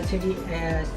LCD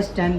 S10